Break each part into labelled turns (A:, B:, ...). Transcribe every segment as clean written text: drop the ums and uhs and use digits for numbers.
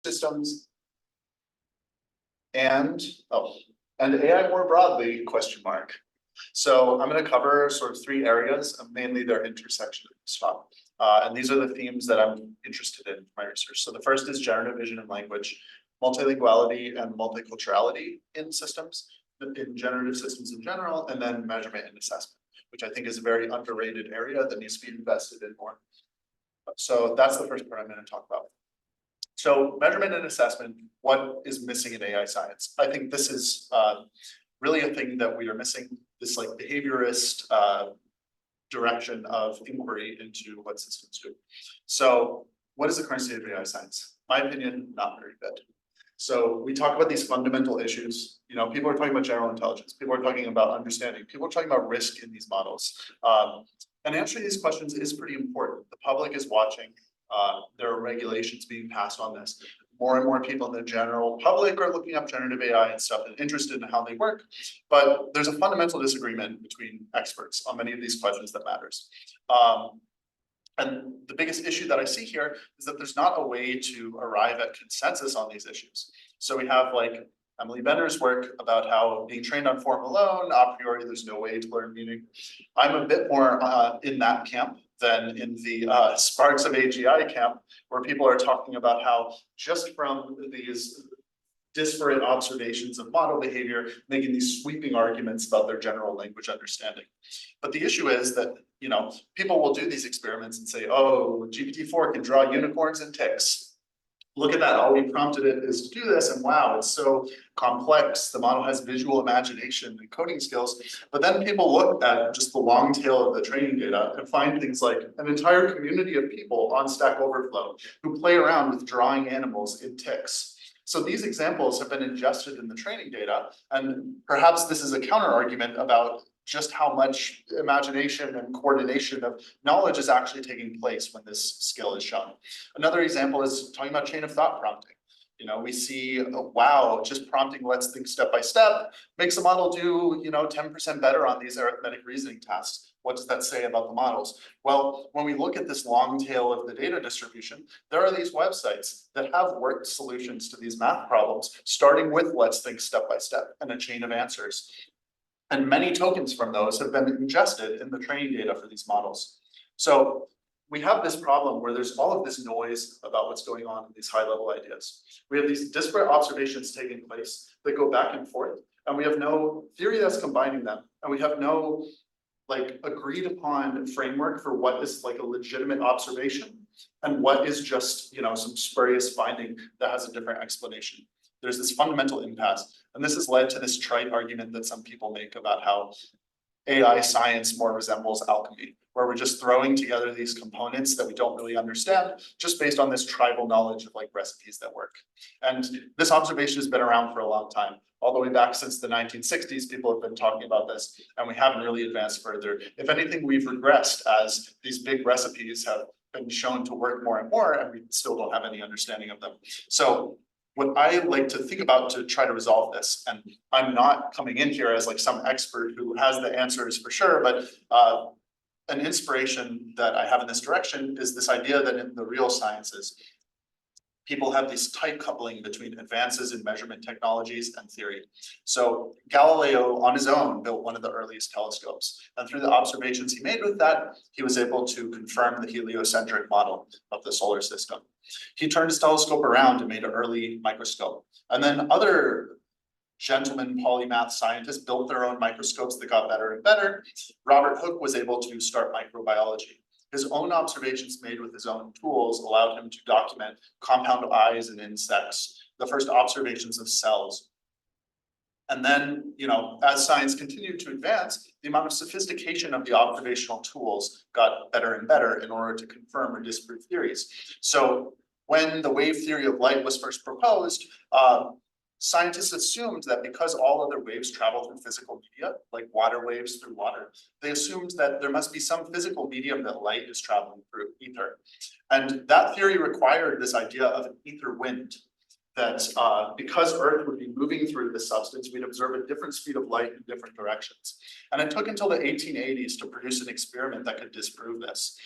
A: systems and and AI more broadly, question mark. So I'm going to cover sort of three areas, mainly their intersection of this talk. And these are the themes that I'm interested in my research. So the first is generative vision and language, multilinguality and multiculturality in systems, in generative systems in general, and then measurement and assessment, which I think is a very underrated area that needs to be invested in more. So that's the first part I'm going to talk about. So measurement and assessment, what is missing in AI science? I think this is really a thing that we are missing, this like behaviorist direction of inquiry into what systems do. So what is the current state of AI science? My opinion, not very good. So we talk about these fundamental issues. You know, people are talking about general intelligence. People are talking about understanding. People are talking about risk in these models. And answering these questions is pretty important. The public is watching. There are regulations being passed on this. More and more people in the general public are looking up generative AI and stuff and interested in how they work. But there's a fundamental disagreement between experts on many of these questions that matters. And the biggest issue that I see here is that there's not a way to arrive at consensus on these issues. So we have like Emily Benner's work about how being trained on form alone, a priori, there's no way to learn meaning. I'm a bit more in that camp than in the Sparks of AGI camp, where people are talking about how just from these disparate observations of model behavior, making these sweeping arguments about their general language understanding. But the issue is that, you know, people will do these experiments and say, oh, GPT-4 can draw unicorns and ticks. Look at that, all we prompted it is to do this, and wow, it's so complex. The model has visual imagination and coding skills. But then people look at just the long tail of the training data and find things like an entire community of people on Stack Overflow who play around with drawing animals in ticks. So these examples have been ingested in the training data, and perhaps this is a counter argument about just how much imagination and coordination of knowledge is actually taking place when this skill is shown. Another example is talking about chain of thought prompting. You know, we see, wow, just prompting lets things step by step, makes a model do, 10% better on these arithmetic reasoning tasks. What does that say about the models? Well, when we look at this long tail of the data distribution, there are these websites that have worked solutions to these math problems, starting with let's think step by step and a chain of answers. And many tokens from those have been ingested in the training data for these models. So we have this problem where there's all of this noise about what's going on in these high-level ideas. We have these disparate observations taking place that go back and forth, and we have no theory that's combining them, and we have no like agreed upon framework for what is like a legitimate observation and what is just some spurious finding that has a different explanation. There's this fundamental impasse. And this has led to this trite argument that some people make about how AI science more resembles alchemy, where we're just throwing together these components that we don't really understand, just based on this tribal knowledge of like recipes that work. And this observation has been around for a long time. All the way back since the 1960s, people have been talking about this, and we haven't really advanced further. If anything, we've regressed as these big recipes have been shown to work more and more, and we still don't have any understanding of them. So what I like to think about to try to resolve this, and I'm not coming in here as like some expert who has the answers for sure, but an inspiration that I have in this direction is this idea that in the real sciences, people have this tight coupling between advances in measurement technologies and theory. So Galileo on his own built one of the earliest telescopes. And through the observations he made with that, he was able to confirm the heliocentric model of the solar system. He turned his telescope around and made an early microscope. And then other gentlemen polymath scientists built their own microscopes that got better and better. Robert Hooke was able to start microbiology. His own observations made with his own tools allowed him to document compound eyes in insects, the first observations of cells. And then, as science continued to advance, the amount of sophistication of the observational tools got better and better in order to confirm or disprove theories. So when the wave theory of light was first proposed, scientists assumed that because all other waves travel through physical media, like water waves through water, they assumed that there must be some physical medium that light is traveling through, ether. And that theory required this idea of an ether wind. that because Earth would be moving through the substance, we'd observe a different speed of light in different directions. And it took until the 1880s to produce an experiment that could disprove this.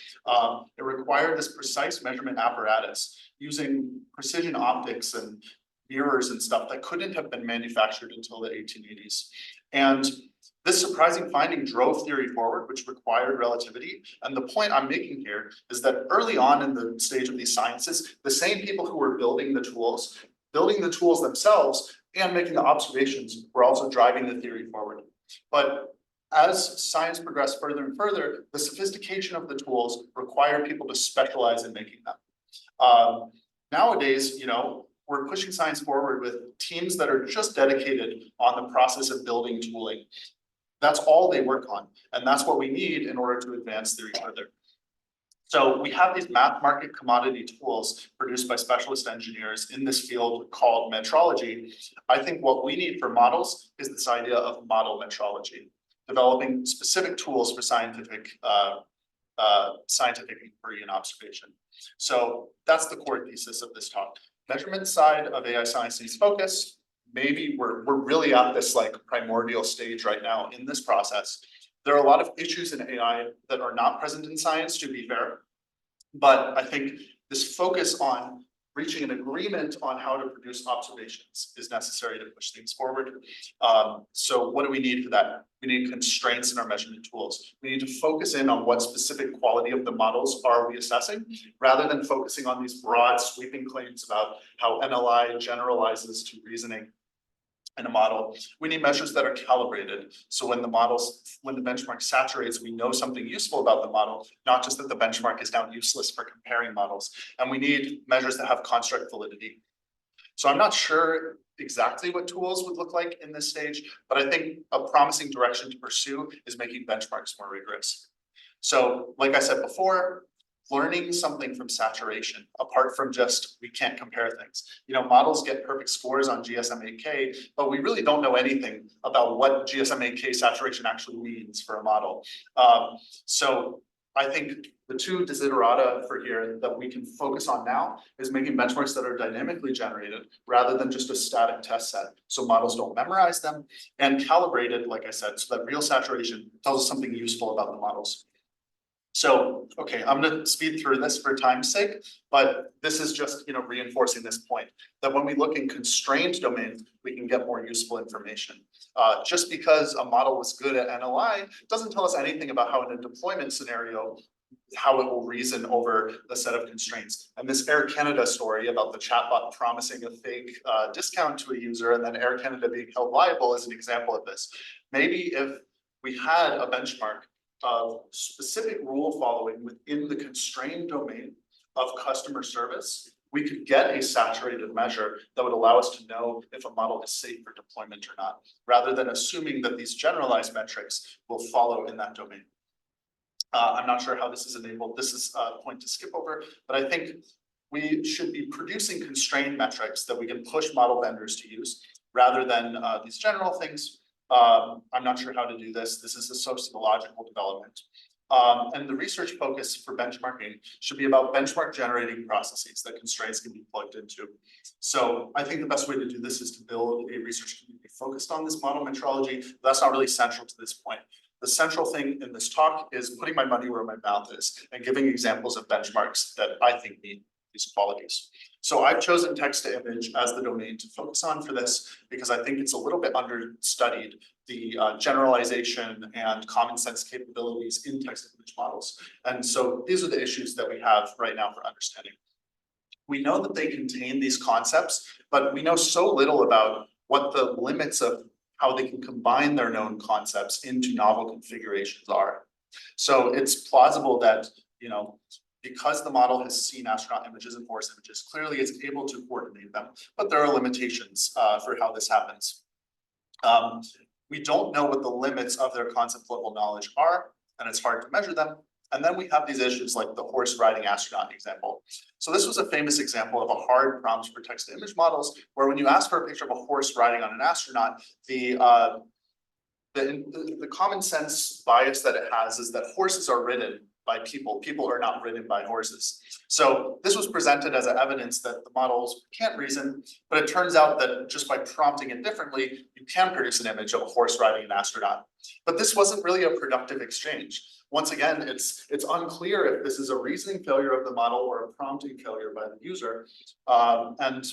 A: It required this precise measurement apparatus using precision optics and mirrors and stuff that couldn't have been manufactured until the 1880s. And this surprising finding drove theory forward, which required relativity. And the point I'm making here is that early on in the stage of these sciences, the same people who were building the tools themselves and making the observations were also driving the theory forward. But as science progressed further and further, the sophistication of the tools required people to specialize in making them. Nowadays, we're pushing science forward with teams that are just dedicated on the process of building tooling. That's all they work on, and that's what we need in order to advance theory further. So we have these mass market commodity tools produced by specialist engineers in this field called metrology. I think what we need for models is this idea of model metrology, developing specific tools for scientific inquiry and observation. So that's the core thesis of this talk. Measurement side of AI science needs focus. Maybe we're really at this like primordial stage right now in this process. There are a lot of issues in AI that are not present in science, to be fair. But I think this focus on reaching an agreement on how to produce observations is necessary to push things forward. So what do we need for that? We need constraints in our measurement tools. We need to focus in on what specific quality of the models are we assessing, rather than focusing on these broad sweeping claims about how NLI generalizes to reasoning in a model. We need measures that are calibrated. So when the benchmark saturates, we know something useful about the model, not just that the benchmark is now useless for comparing models. And we need measures that have construct validity. So I'm not sure exactly what tools would look like in this stage, but I think a promising direction to pursue is making benchmarks more rigorous. So like I said before, learning something from saturation, apart from just we can't compare things. Models get perfect scores on GSM-8K, but we really don't know anything about what GSM-8K saturation actually means for a model. So I think the two desiderata for here that we can focus on now is making benchmarks that are dynamically generated rather than just a static test set, so models don't memorize them, and calibrated, like I said, so that real saturation tells us something useful about the models. So, okay, I'm going to speed through this for time's sake, but this is just, reinforcing this point that when we look in constrained domains, we can get more useful information. Just because a model was good at NLI doesn't tell us anything about how in a deployment scenario, how it will reason over the set of constraints. And this Air Canada story about the chatbot promising a fake discount to a user and then Air Canada being held liable is an example of this. Maybe if we had a benchmark of specific rule following within the constrained domain of customer service, we could get a saturated measure that would allow us to know if a model is safe for deployment or not, rather than assuming that these generalized metrics will follow in that domain. I'm not sure how this is enabled. This is a point to skip over, but I think we should be producing constrained metrics that we can push model vendors to use, rather than these general things. I'm not sure how to do this. This is a sociological development. And the research focus for benchmarking should be about benchmark generating processes that constraints can be plugged into. So I think the best way to do this is to build a research community focused on this model metrology. That's not really central to this point. The central thing in this talk is putting my money where my mouth is and giving examples of benchmarks that I think meet these qualities. So I've chosen text to image as the domain to focus on for this because I think it's a little bit understudied, the generalization and common sense capabilities in text to image models. And so these are the issues that we have right now for understanding. We know that they contain these concepts, but we know so little about what the limits of how they can combine their known concepts into novel configurations are. So it's plausible that, because the model has seen astronaut images and horse images, clearly it's able to coordinate them, but there are limitations for how this happens. We don't know what the limits of their concept level knowledge are, and it's hard to measure them. And then we have these issues like the horse riding astronaut example. So this was a famous example of a hard prompt for text to image models, where when you ask for a picture of a horse riding on an astronaut, the common sense bias that it has is that horses are ridden by people. People are not ridden by horses. So this was presented as evidence that the models can't reason, but it turns out that just by prompting it differently, you can produce an image of a horse riding an astronaut. But this wasn't really a productive exchange. Once again, it's unclear if this is a reasoning failure of the model or a prompting failure by the user. And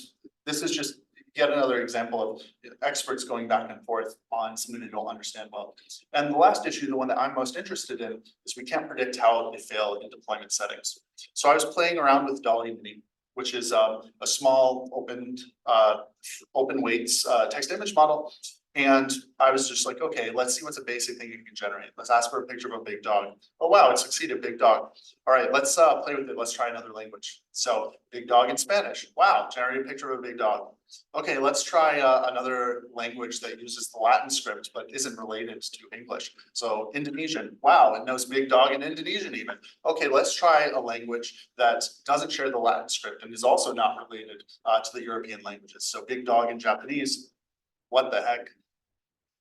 A: this is just yet another example of experts going back and forth on something they don't understand well. And the last issue, the one that I'm most interested in, is we can't predict how they fail in deployment settings. So I was playing around with DALL-E Mini, which is a small open weights text image model. And I was just like, okay, let's see what's a basic thing you can generate. Let's ask for a picture of a big dog. Oh, wow, it succeeded, big dog. All right, let's play with it. Let's try another language. So big dog in Spanish. Wow, generate a picture of a big dog. Okay, let's try another language that uses the Latin script, but isn't related to English. So Indonesian. Wow, it knows big dog in Indonesian even. Okay, let's try a language that doesn't share the Latin script and is also not related to the European languages. So big dog in Japanese. What the heck?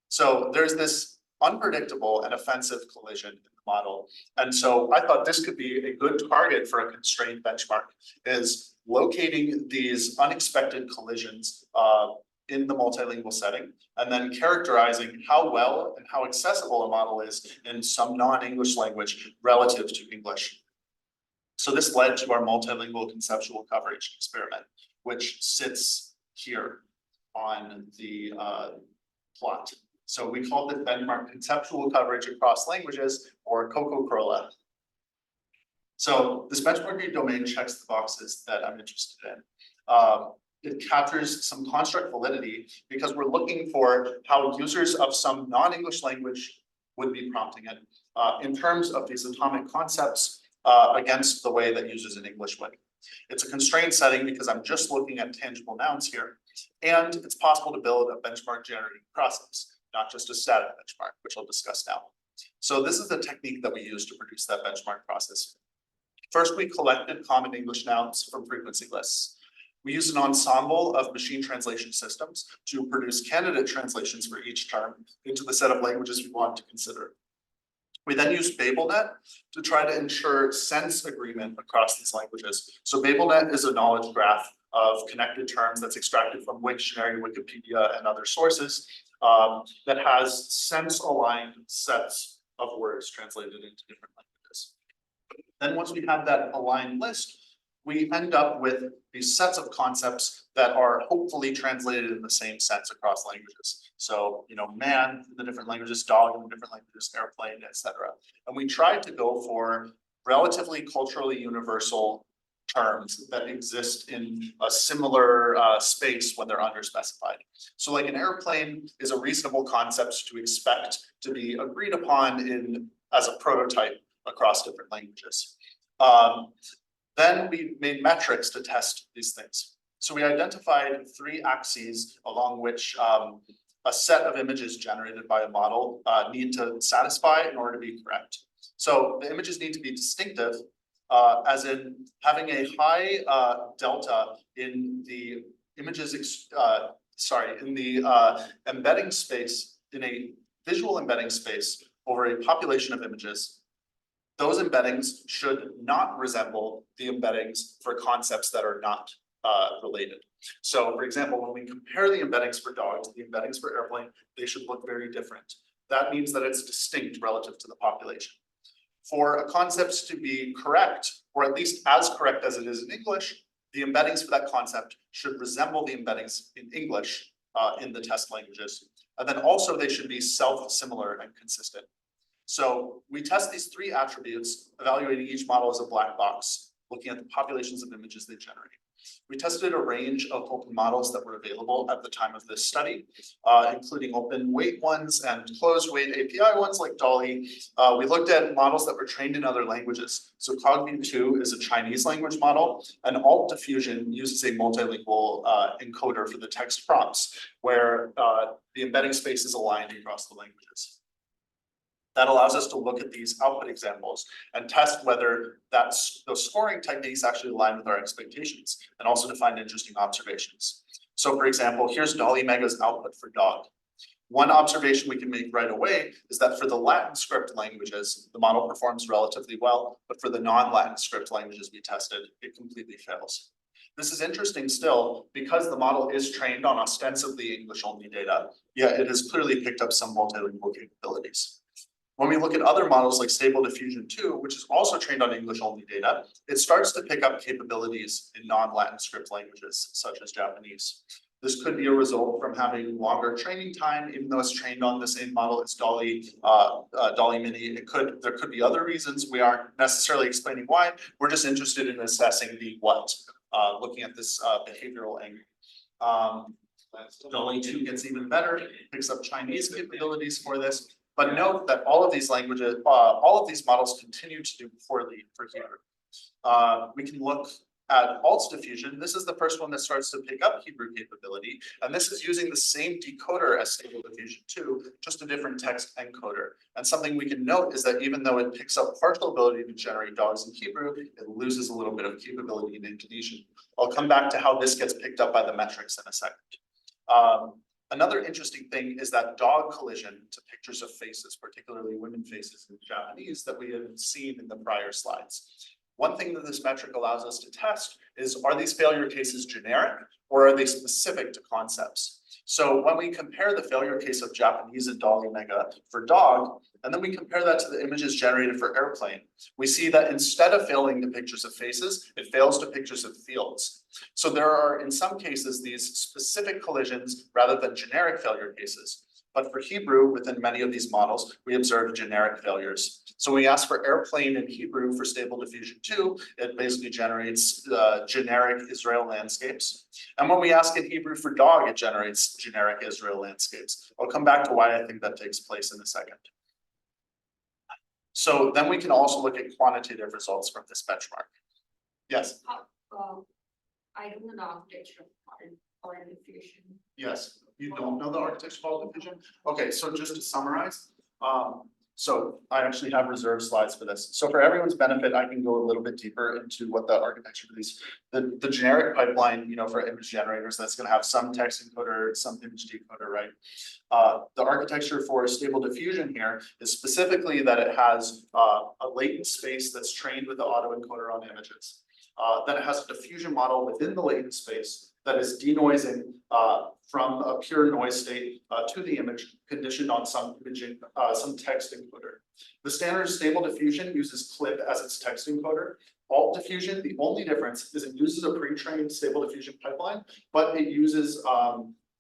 A: So there's this unpredictable and offensive collision in the model. And so I thought this could be a good target for a constrained benchmark, is locating these unexpected collisions in the multilingual setting, and then characterizing how well and how accessible a model is in some non-English language relative to English. So this led to our multilingual conceptual coverage experiment, which sits here on the plot. So we called it benchmark conceptual coverage across languages, or COCO-CROLA. So this benchmarking domain checks the boxes that I'm interested in. It captures some construct validity because we're looking for how users of some non-English language would be prompting it in terms of these atomic concepts against the way that users in English would. It's a constrained setting because I'm just looking at tangible nouns here, and it's possible to build a benchmark generating process, not just a static benchmark, which I'll discuss now. So this is the technique that we use to produce that benchmark process. First, we collected common English nouns from frequency lists. We used an ensemble of machine translation systems to produce candidate translations for each term into the set of languages we want to consider. We then used BabelNet to try to ensure sense agreement across these languages. So BabelNet is a knowledge graph of connected terms that's extracted from Wiktionary, Wikipedia, and other sources that has sense-aligned sets of words translated into different languages. Then once we have that aligned list, we end up with these sets of concepts that are hopefully translated in the same sense across languages. So, man in the different languages, dog in the different languages, airplane, etc. And we tried to go for relatively culturally universal terms that exist in a similar space when they're underspecified. So like an airplane is a reasonable concept to expect to be agreed upon as a prototype across different languages. Then we made metrics to test these things. So we identified 3 axes along which a set of images generated by a model need to satisfy in order to be correct. So the images need to be distinctive, as in having a high delta in the images, in the embedding space, in a visual embedding space over a population of images. Those embeddings should not resemble the embeddings for concepts that are not related. So for example, when we compare the embeddings for dog to the embeddings for airplane, they should look very different. That means that it's distinct relative to the population. For a concept to be correct, or at least as correct as it is in English, the embeddings for that concept should resemble the embeddings in English in the test languages. And then also they should be self-similar and consistent. So we test these 3 attributes, evaluating each model as a black box, looking at the populations of images they generate. We tested a range of open models that were available at the time of this study, including open weight ones and closed weight API ones like DALL-E. We looked at models that were trained in other languages. So Cogview-2 is a Chinese language model, and Alt Diffusion uses a multilingual encoder for the text prompts, where the embedding space is aligned across the languages. That allows us to look at these output examples and test whether those scoring techniques actually align with our expectations, and also to find interesting observations. So for example, here's DALL-E Mega's output for dog. One observation we can make right away is that for the Latin script languages, the model performs relatively well, but for the non-Latin script languages we tested, it completely fails. This is interesting still because the model is trained on ostensibly English-only data, yet it has clearly picked up some multilingual capabilities. When we look at other models like Stable Diffusion 2, which is also trained on English-only data, it starts to pick up capabilities in non-Latin script languages, such as Japanese. This could be a result from having longer training time, even though it's trained on the same model as Dolly Mini. There could be other reasons. We aren't necessarily explaining why. We're just interested in assessing the what, looking at this behavioral angle. Dolly 2 gets even better, picks up Chinese capabilities for this. But note that all of these languages, all of these models continue to do poorly for Hebrew. We can look at alt diffusion. This is the first one that starts to pick up Hebrew capability, and this is using the same decoder as Stable Diffusion 2, just a different text encoder. And something we can note is that even though it picks up partial ability to generate dogs in Hebrew, it loses a little bit of capability in Indonesian. I'll come back to how this gets picked up by the metrics in a second. Another interesting thing is that dog collision to pictures of faces, particularly women faces in Japanese, that we had seen in the prior slides. One thing that this metric allows us to test is, are these failure cases generic or are they specific to concepts? So when we compare the failure case of Japanese and Dolly Mega for dog, and then we compare that to the images generated for airplane, we see that instead of failing to pictures of faces, it fails to pictures of fields. So there are, in some cases, these specific collisions rather than generic failure cases. But for Hebrew, within many of these models, we observe generic failures. So when we ask for airplane in Hebrew for Stable Diffusion 2, it basically generates generic Israel landscapes. And when we ask in Hebrew for dog, it generates generic Israel landscapes. I'll come back to why I think that takes place in a second. So then we can also look at quantitative results from this benchmark. Yes?
B: I don't know the architecture of diffusion.
A: Yes, you don't know the architecture of alt diffusion? Okay, so just to summarize, so I actually have reserved slides for this. So for everyone's benefit, I can go a little bit deeper into what the architecture of these, the generic pipeline, you know, for image generators, that's going to have some text encoder, some image decoder, right? The architecture for Stable Diffusion here is specifically that it has a latent space that's trained with the autoencoder on images. Then it has a diffusion model within the latent space that is denoising from a pure noise state to the image conditioned on some imaging, some text encoder. The standard Stable Diffusion uses clip as its text encoder. Alt diffusion, the only difference is it uses a pre-trained Stable Diffusion pipeline, but it uses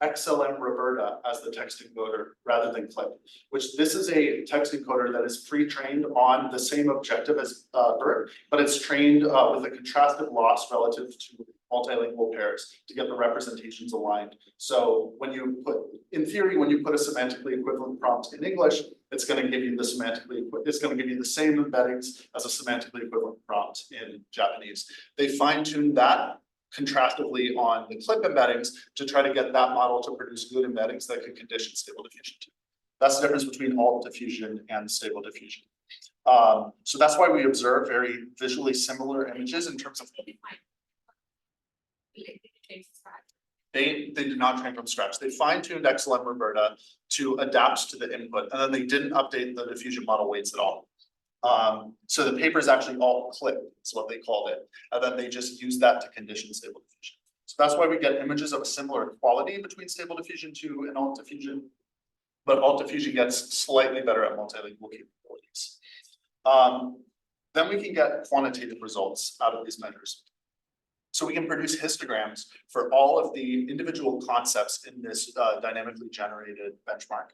A: XLM Roberta as the text encoder rather than clip, which this is a text encoder that is pre-trained on the same objective as BERT, but it's trained with a contrastive loss relative to multilingual pairs to get the representations aligned. So when you put, in theory, when you put a semantically equivalent prompt in English, it's going to give you the same embeddings as a semantically equivalent prompt in Japanese. They fine-tuned that contrastively on the clip embeddings to try to get that model to produce good embeddings that could condition Stable Diffusion too. That's the difference between alt diffusion and Stable Diffusion. So that's why we observe very visually similar images in terms of. They did not train from scratch. They fine-tuned XLM Roberta to adapt to the input, and then they didn't update the diffusion model weights at all. So the paper is actually alt clip, is what they called it. And then they just used that to condition Stable Diffusion. So that's why we get images of a similar quality between Stable Diffusion 2 and alt diffusion, but alt diffusion gets slightly better at multilingual capabilities. Then we can get quantitative results out of these measures. So we can produce histograms for all of the individual concepts in this dynamically generated benchmark.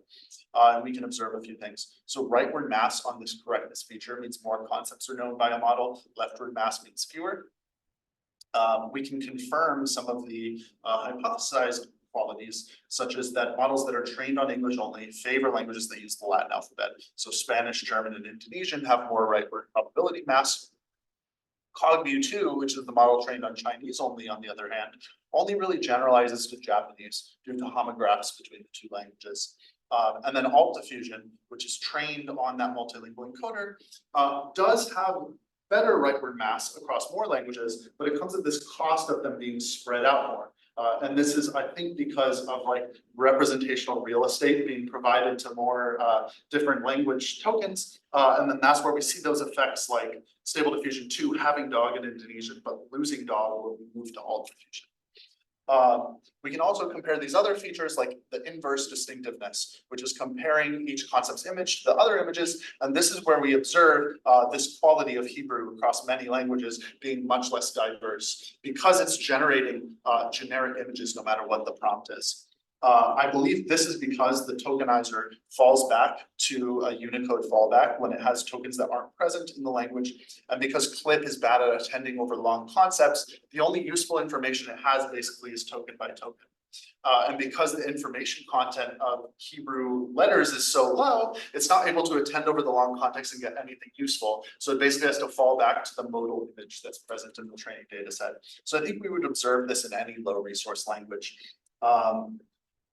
A: And we can observe a few things. So rightward mass on this correctness feature means more concepts are known by a model. Leftward mass means fewer. We can confirm some of the hypothesized qualities, such as that models that are trained on English only favor languages that use the Latin alphabet. So Spanish, German, and Indonesian have more rightward probability mass. CogView 2, which is the model trained on Chinese only, on the other hand, only really generalizes to Japanese due to homographs between the two languages. And then alt diffusion, which is trained on that multilingual encoder, does have better rightward mass across more languages, but it comes at this cost of them being spread out more. And this is, I think, because of like representational real estate being provided to more different language tokens. And then that's where we see those effects like Stable Diffusion 2 having dog in Indonesian, but losing dog when we move to alt diffusion. We can also compare these other features like the inverse distinctiveness, which is comparing each concept's image to the other images. And this is where we observe this quality of Hebrew across many languages being much less diverse because it's generating generic images no matter what the prompt is. I believe this is because the tokenizer falls back to a Unicode fallback when it has tokens that aren't present in the language. And because CLIP is bad at attending over long concepts, the only useful information it has basically is token by token. And because the information content of Hebrew letters is so low, it's not able to attend over the long context and get anything useful. So it basically has to fall back to the modal image that's present in the training data set. So I think we would observe this in any low resource language.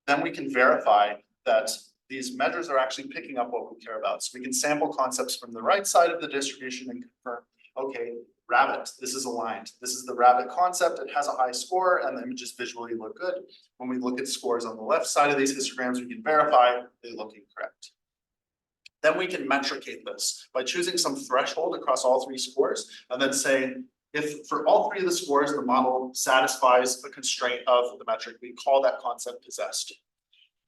A: Then we can verify that these measures are actually picking up what we care about. So we can sample concepts from the right side of the distribution and confirm, okay, rabbit, this is aligned. This is the rabbit concept. It has a high score and the images visually look good. When we look at scores on the left side of these histograms, we can verify they look incorrect. Then we can metricate this by choosing some threshold across all three scores and then saying, if for all three of the scores, the model satisfies the constraint of the metric, we call that concept possessed.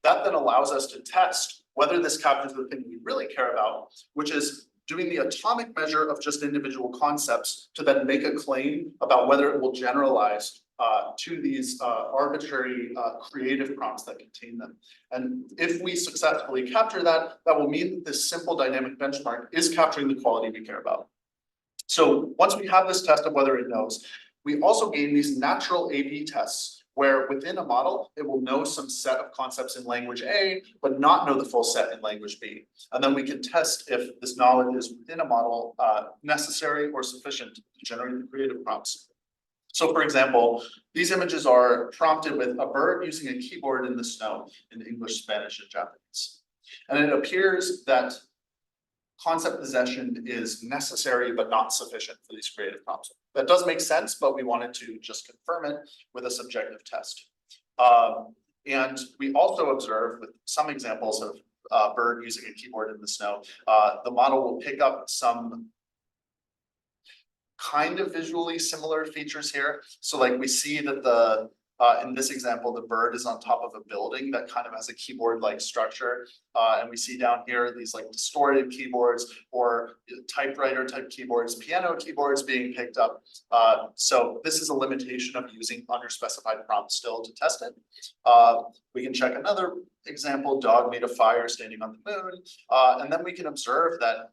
A: That then allows us to test whether this captures the thing we really care about, which is doing the atomic measure of just individual concepts to then make a claim about whether it will generalize to these arbitrary creative prompts that contain them. And if we successfully capture that, that will mean that this simple dynamic benchmark is capturing the quality we care about. So once we have this test of whether it knows, we also gain these natural A/B tests where within a model, it will know some set of concepts in language A, but not know the full set in language B. And then we can test if this knowledge is within a model necessary or sufficient to generate the creative prompts. So for example, these images are prompted with a bird using a keyboard in the snow in English, Spanish, and Japanese. And it appears that concept possession is necessary but not sufficient for these creative prompts. That does make sense, but we wanted to just confirm it with a subjective test. And we also observed with some examples of bird using a keyboard in the snow, the model will pick up some kind of visually similar features here. So like we see that the in this example, the bird is on top of a building that kind of has a keyboard-like structure. And we see down here these like distorted keyboards or typewriter type keyboards, piano keyboards being picked up. So this is a limitation of using underspecified prompts still to test it. We can check another example, dog made of fire standing on the moon. And then we can observe that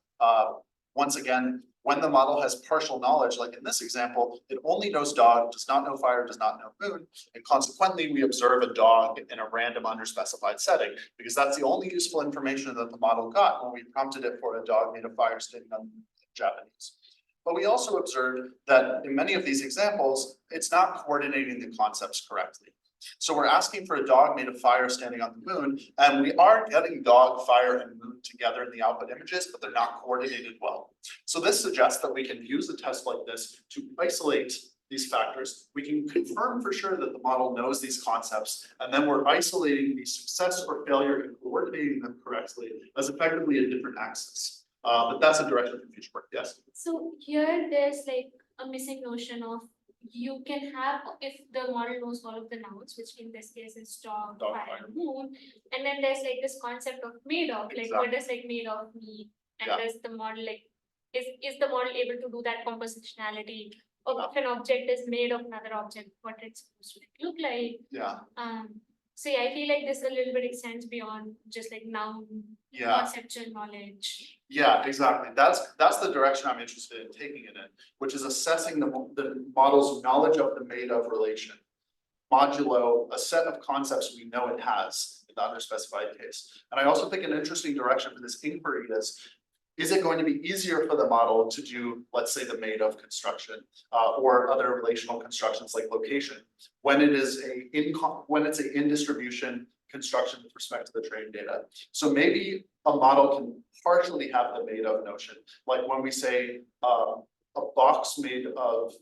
A: once again, when the model has partial knowledge, like in this example, it only knows dog, does not know fire, does not know moon, and consequently we observe a dog in a random underspecified setting, because that's the only useful information that the model got when we prompted it for a dog made of fire standing on Japanese. But we also observed that in many of these examples, it's not coordinating the concepts correctly. So we're asking for a dog made of fire standing on the moon, and we are getting dog, fire, and moon together in the output images, but they're not coordinated well. So this suggests that we can use a test like this to isolate these factors. We can confirm for sure that the model knows these concepts, and then we're isolating the success or failure and coordinating them correctly as effectively a different axis. But that's a direction for future work, yes?
C: So here there's like a missing notion of you can have, if the model knows all of the nouns, which in this case is dog, fire, moon, and then there's like this concept of made of, like what does like made of mean, and does the model like, is the model able to do that compositionality of if an object is made of another object, what it's supposed to look like? So yeah, I feel like this a little bit extends beyond just like noun conceptual knowledge.
A: Yeah, exactly. That's the direction I'm interested in taking it in, which is assessing the model's knowledge of the made of relation, modulo a set of concepts we know it has in the underspecified case. And I also think an interesting direction for this inquiry is it going to be easier for the model to do, let's say, the made of construction or other relational constructions like location when it is when it's an in distribution construction with respect to the training data. So maybe a model can partially have the made of notion, like when we say a box made of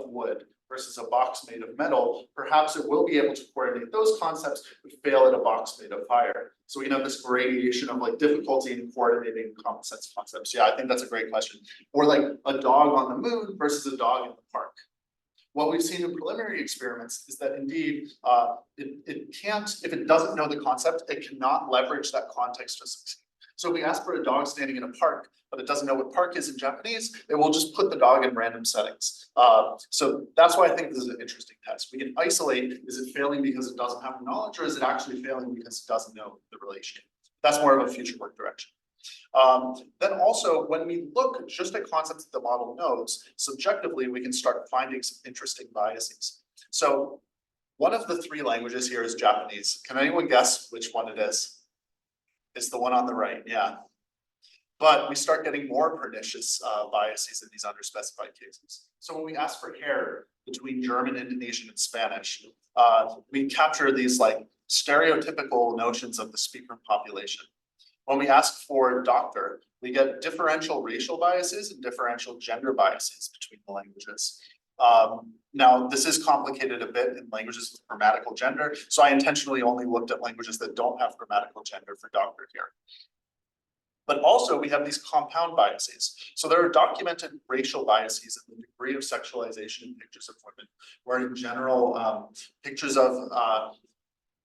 A: wood versus a box made of metal, perhaps it will be able to coordinate those concepts, but fail at a box made of fire. So we can have this gradation of like difficulty in coordinating common sense concepts. Yeah, I think that's a great question. Or like a dog on the moon versus a dog in the park. What we've seen in preliminary experiments is that indeed, it can't, if it doesn't know the concept, it cannot leverage that context to succeed. So if we ask for a dog standing in a park, but it doesn't know what park is in Japanese, it will just put the dog in random settings. So that's why I think this is an interesting test. We can isolate, is it failing because it doesn't have the knowledge, or is it actually failing because it doesn't know the relation? That's more of a future work direction. Then also, when we look just at concepts that the model knows, subjectively, we can start finding some interesting biases. So one of the three languages here is Japanese. Can anyone guess which one it is? It's the one on the right, yeah. But we start getting more pernicious biases in these underspecified cases. So when we ask for hair between German, Indonesian, and Spanish, we capture these like stereotypical notions of the speaker population. When we ask for doctor, we get differential racial biases and differential gender biases between the languages. Now, this is complicated a bit in languages with grammatical gender, so I intentionally only looked at languages that don't have grammatical gender for doctor here. But also we have these compound biases. So there are documented racial biases in the degree of sexualization in pictures of women, where in general, pictures of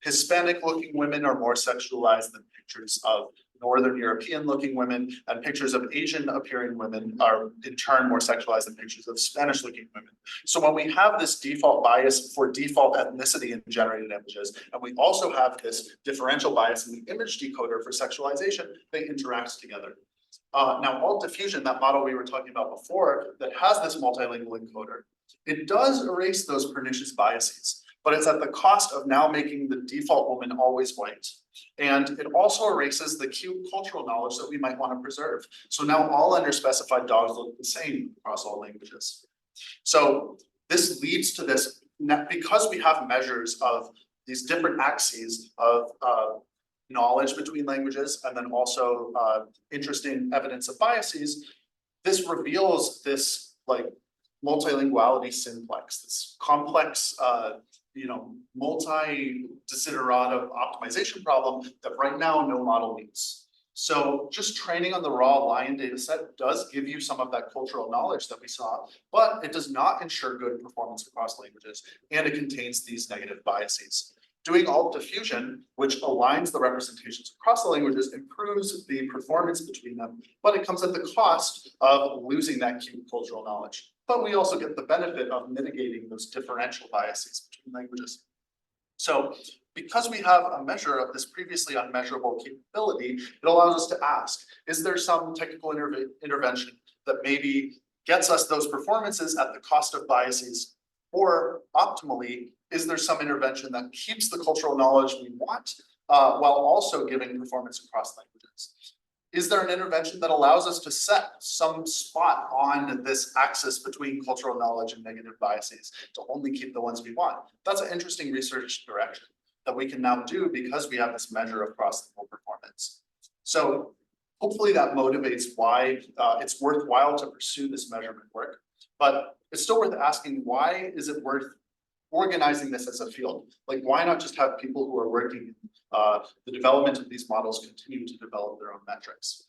A: Hispanic looking women are more sexualized than pictures of Northern European looking women, and pictures of Asian appearing women are in turn more sexualized than pictures of Spanish looking women. So when we have this default bias for default ethnicity in generated images, and we also have this differential bias in the image decoder for sexualization, they interact together. Now, alt diffusion, that model we were talking about before, that has this multilingual encoder, it does erase those pernicious biases, but it's at the cost of now making the default woman always white. And it also erases the cute cultural knowledge that we might want to preserve. So now all underspecified dogs look the same across all languages. So this leads to this, because we have measures of these different axes of knowledge between languages, and then also interesting evidence of biases, this reveals this like multilinguality simplex, this complex multi-desideratum optimization problem that right now no model meets. So just training on the raw lion data set does give you some of that cultural knowledge that we saw, but it does not ensure good performance across languages, and it contains these negative biases. Doing alt diffusion, which aligns the representations across the languages, improves the performance between them, but it comes at the cost of losing that cute cultural knowledge. But we also get the benefit of mitigating those differential biases between languages. So because we have a measure of this previously unmeasurable capability, it allows us to ask, is there some technical intervention that maybe gets us those performances at the cost of biases? Or optimally, is there some intervention that keeps the cultural knowledge we want while also giving performance across languages? Is there an intervention that allows us to set some spot on this axis between cultural knowledge and negative biases to only keep the ones we want? That's an interesting research direction that we can now do because we have this measure of cross-level performance. So hopefully that motivates why it's worthwhile to pursue this measurement work, but it's still worth asking, why is it worth organizing this as a field? Like, why not just have people who are working the development of these models continue to develop their own metrics?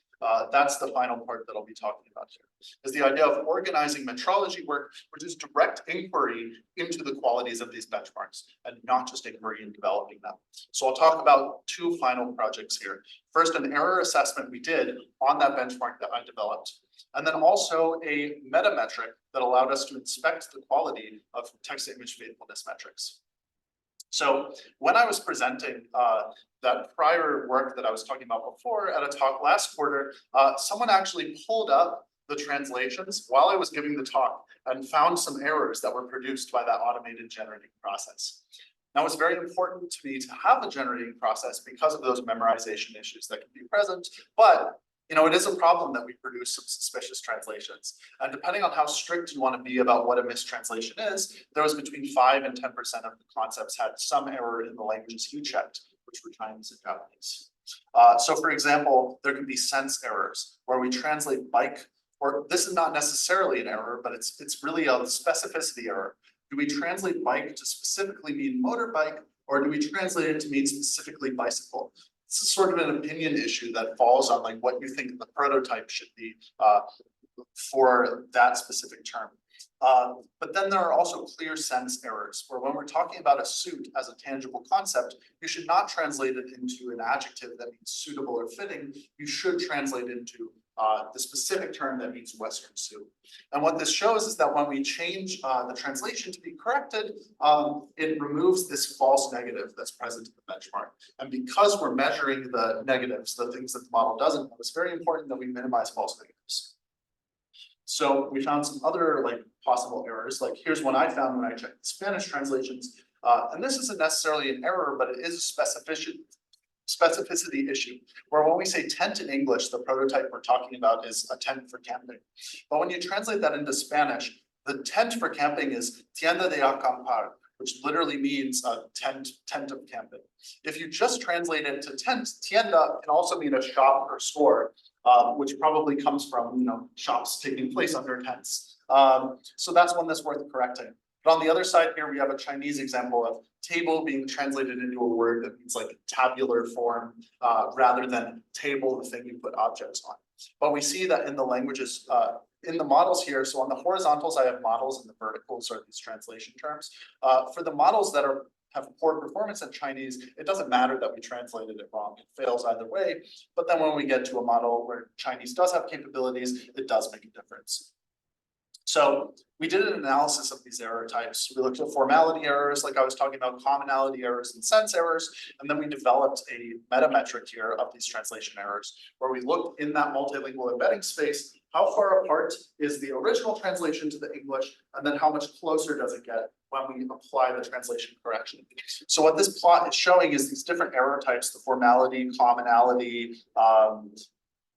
A: That's the final part that I'll be talking about here, is the idea of organizing metrology work, which is direct inquiry into the qualities of these benchmarks and not just inquiry in developing them. So I'll talk about two final projects here. First, an error assessment we did on that benchmark that I developed, and then also a meta metric that allowed us to inspect the quality of text-to-image faithfulness metrics. So when I was presenting that prior work that I was talking about before at a talk last quarter, someone actually pulled up the translations while I was giving the talk and found some errors that were produced by that automated generating process. Now, it's very important to me to have a generating process because of those memorization issues that can be present, but it is a problem that we produce some suspicious translations. And depending on how strict you want to be about what a mistranslation is, there was between 5 and 10% of the concepts had some error in the languages you checked, which were Chinese and Japanese. So for example, there can be sense errors where we translate bike, or this is not necessarily an error, but it's really a specificity error. Do we translate bike to specifically mean motorbike, or do we translate it to mean specifically bicycle? This is sort of an opinion issue that falls on like what you think the prototype should be for that specific term. But then there are also clear sense errors, where when we're talking about a suit as a tangible concept, you should not translate it into an adjective that means suitable or fitting. You should translate it into the specific term that means Western suit. And what this shows is that when we change the translation to be corrected, it removes this false negative that's present in the benchmark. And because we're measuring the negatives, the things that the model doesn't know, it's very important that we minimize false negatives. So we found some other like possible errors. Like here's one I found when I checked the Spanish translations. And this isn't necessarily an error, but it is a specificity issue, where when we say tent in English, the prototype we're talking about is a tent for camping. But when you translate that into Spanish, the tent for camping is tienda de acampar, which literally means a tent of camping. If you just translate it to tent, tienda can also mean a shop or store, which probably comes from shops taking place under tents. So that's one that's worth correcting. But on the other side here, we have a Chinese example of table being translated into a word that means like tabular form rather than table, the thing you put objects on. But we see that in the languages, in the models here, so on the horizontals, I have models and the verticals are these translation terms. For the models that have poor performance in Chinese, it doesn't matter that we translated it wrong. It fails either way. But then when we get to a model where Chinese does have capabilities, it does make a difference. So we did an analysis of these error types. We looked at formality errors, like I was talking about, commonality errors and sense errors, and then we developed a meta metric here of these translation errors, where we looked in that multilingual embedding space, how far apart is the original translation to the English, and then how much closer does it get when we apply the translation correction. So what this plot is showing is these different error types, the formality, commonality,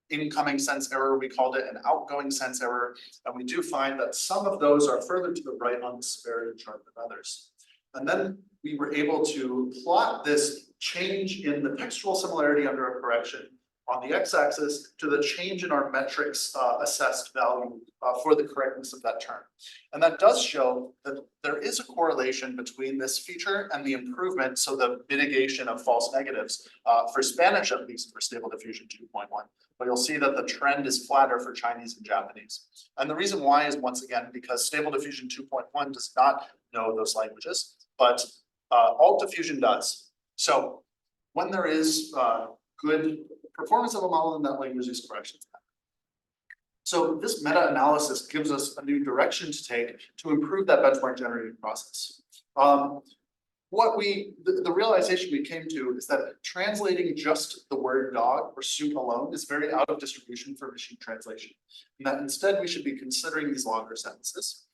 A: incoming sense error, we called it, an outgoing sense error. And we do find that some of those are further to the right on the severity chart than others. And then we were able to plot this change in the textual similarity under a correction on the x-axis to the change in our metrics assessed value for the correctness of that term. And that does show that there is a correlation between this feature and the improvement, so the mitigation of false negatives for Spanish, at least for Stable Diffusion 2.1. But you'll see that the trend is flatter for Chinese and Japanese. And the reason why is, once again, because Stable Diffusion 2.1 does not know those languages, but Alt Diffusion does. So when there is good performance of a model in that language, these corrections happen. So this meta-analysis gives us a new direction to take to improve that benchmark generating process. The realization we came to is that translating just the word dog or suit alone is very out of distribution for machine translation, and that instead we should be considering these longer sentences.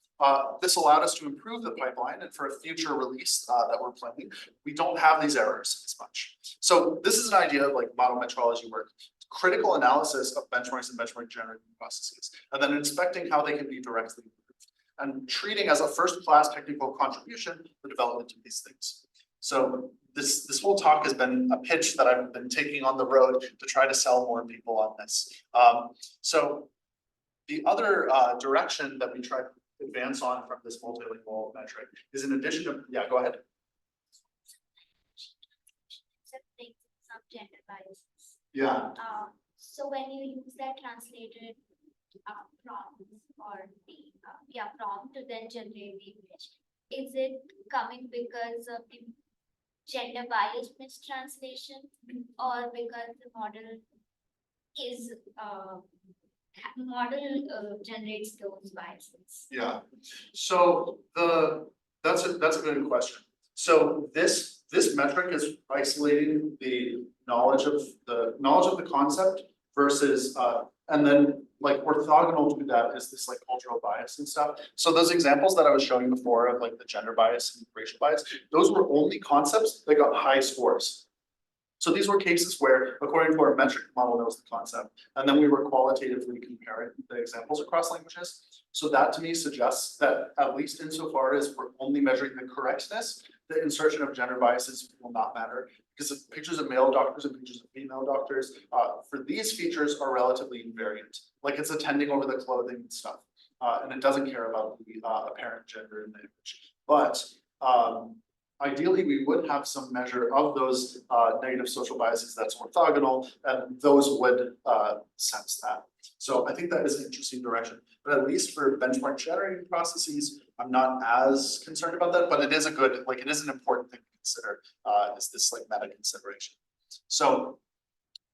A: This allowed us to improve the pipeline, and for a future release that we're planning, we don't have these errors as much. So this is an idea of like model metrology work, critical analysis of benchmarks and benchmark generating processes, and then inspecting how they can be directly improved, and treating as a first-class technical contribution the development of these things. So this whole talk has been a pitch that I've been taking on the road to try to sell more people on this. So the other direction that we try to advance on from this multilingual metric is, in addition to, yeah, go ahead.
C: Some gender biases.
A: Yeah.
C: So when you use that translated prompt or the prompt to then generate the image, is it coming because of the gender bias mistranslation, or because the model is generates those biases?
A: Yeah. So that's a good question. So this metric is isolating the knowledge of the concept versus and then like orthogonal to that is this like cultural bias and stuff. So those examples that I was showing before of like the gender bias and racial bias, those were only concepts that got high scores. So these were cases where, according to our metric model, knows the concept, and then we were qualitatively comparing the examples across languages. So that to me suggests that, at least insofar as we're only measuring the correctness, the insertion of gender biases will not matter, because pictures of male doctors and pictures of female doctors for these features are relatively invariant. Like it's attending over the clothing and stuff, and it doesn't care about the apparent gender in the image. But ideally, we would have some measure of those negative social biases that's orthogonal, and those would sense that. So I think that is an interesting direction, but at least for benchmark generating processes, I'm not as concerned about that, but it is a good, like, it is an important thing to consider, is this like meta consideration. So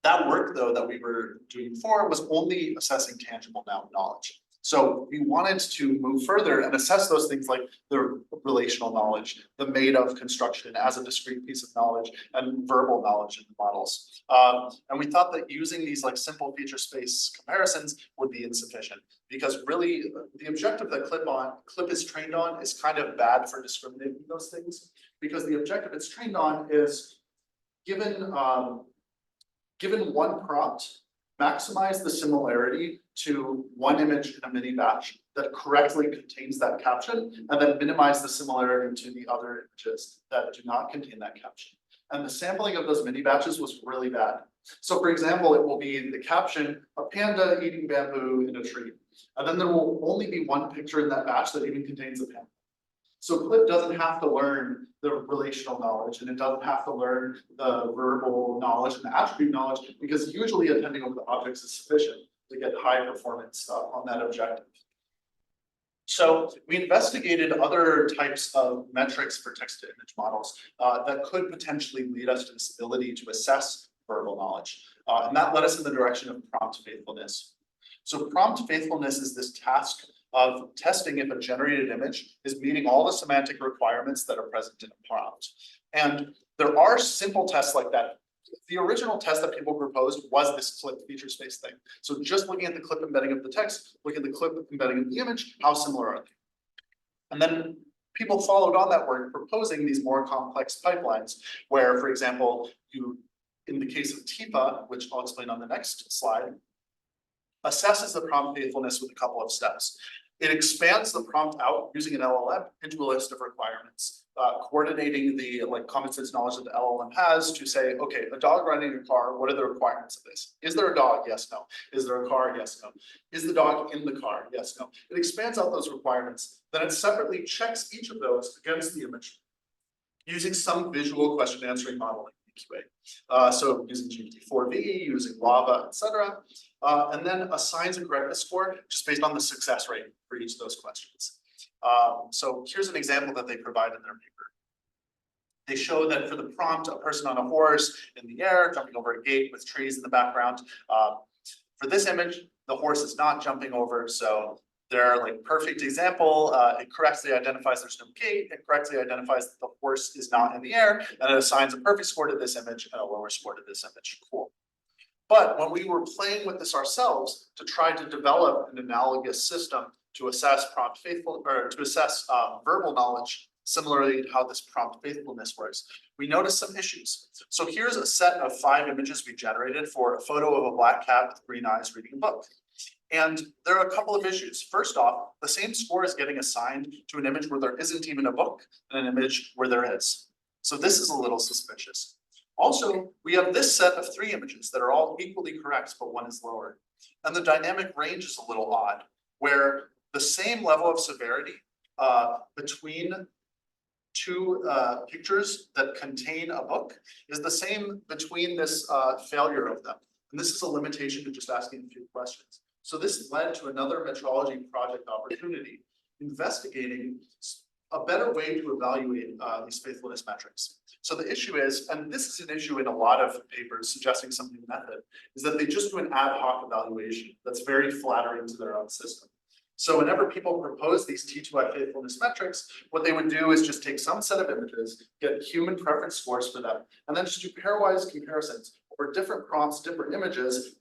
A: that work though that we were doing before was only assessing tangible knowledge. So we wanted to move further and assess those things like the relational knowledge, the made of construction as a discrete piece of knowledge, and verbal knowledge in the models. And we thought that using these like simple feature space comparisons would be insufficient, because really the objective that clip is trained on is kind of bad for discriminating those things, because the objective it's trained on is given one prompt, maximize the similarity to one image in a mini batch that correctly contains that caption, and then minimize the similarity to the other images that do not contain that caption. And the sampling of those mini batches was really bad. So for example, it will be the caption, a panda eating bamboo in a tree. And then there will only be one picture in that batch that even contains a panda. So Clip doesn't have to learn the relational knowledge, and it doesn't have to learn the verbal knowledge and the attribute knowledge, because usually attending over the objects is sufficient to get high performance on that objective. So we investigated other types of metrics for text to image models that could potentially lead us to this ability to assess verbal knowledge. And that led us in the direction of prompt faithfulness. So prompt faithfulness is this task of testing if a generated image is meeting all the semantic requirements that are present in a prompt. And there are simple tests like that. The original test that people proposed was this clip feature space thing. So just looking at the clip embedding of the text, look at the clip embedding of the image, how similar are they? And then people followed on that work, proposing these more complex pipelines, where, for example, in the case of TIFA, which I'll explain on the next slide, assesses the prompt faithfulness with a couple of steps. It expands the prompt out using an LLM into a list of requirements, coordinating the common sense knowledge that the LLM has to say, okay, a dog running a car, what are the requirements of this? Is there a dog? Yes, no. Is there a car? Yes, no. Is the dog in the car? Yes, no. It expands out those requirements. Then it separately checks each of those against the image using some visual question answering model like QA. So using GPT-4V, using Lava, etc. And then assigns a correctness score just based on the success rate for each of those questions. So here's an example that they provide in their paper. They show that for the prompt, a person on a horse in the air, jumping over a gate with trees in the background. For this image, the horse is not jumping over, so they're like perfect example. It correctly identifies there's no gate. It correctly identifies that the horse is not in the air, and it assigns a perfect score to this image and a lower score to this image. Cool. But when we were playing with this ourselves to try to develop an analogous system to assess prompt faithful or to assess verbal knowledge, similarly to how this prompt faithfulness works, we noticed some issues. So here's a set of 5 images we generated for a photo of a black cat with green eyes reading a book. And there are a couple of issues. First off, the same score is getting assigned to an image where there isn't even a book and an image where there is. So this is a little suspicious. Also, we have this set of 3 images that are all equally correct, but one is lower. And the dynamic range is a little odd, where the same level of severity between 2 pictures that contain a book is the same between this failure of them. And this is a limitation to just asking a few questions. So this led to another metrology project opportunity, investigating a better way to evaluate these faithfulness metrics. So the issue is, and this is an issue in a lot of papers suggesting some new method, is that they just do an ad hoc evaluation that's very flattering to their own system. So whenever people propose these T2I faithfulness metrics, what they would do is just take some set of images, get human preference scores for them, and then just do pairwise comparisons over different prompts, different images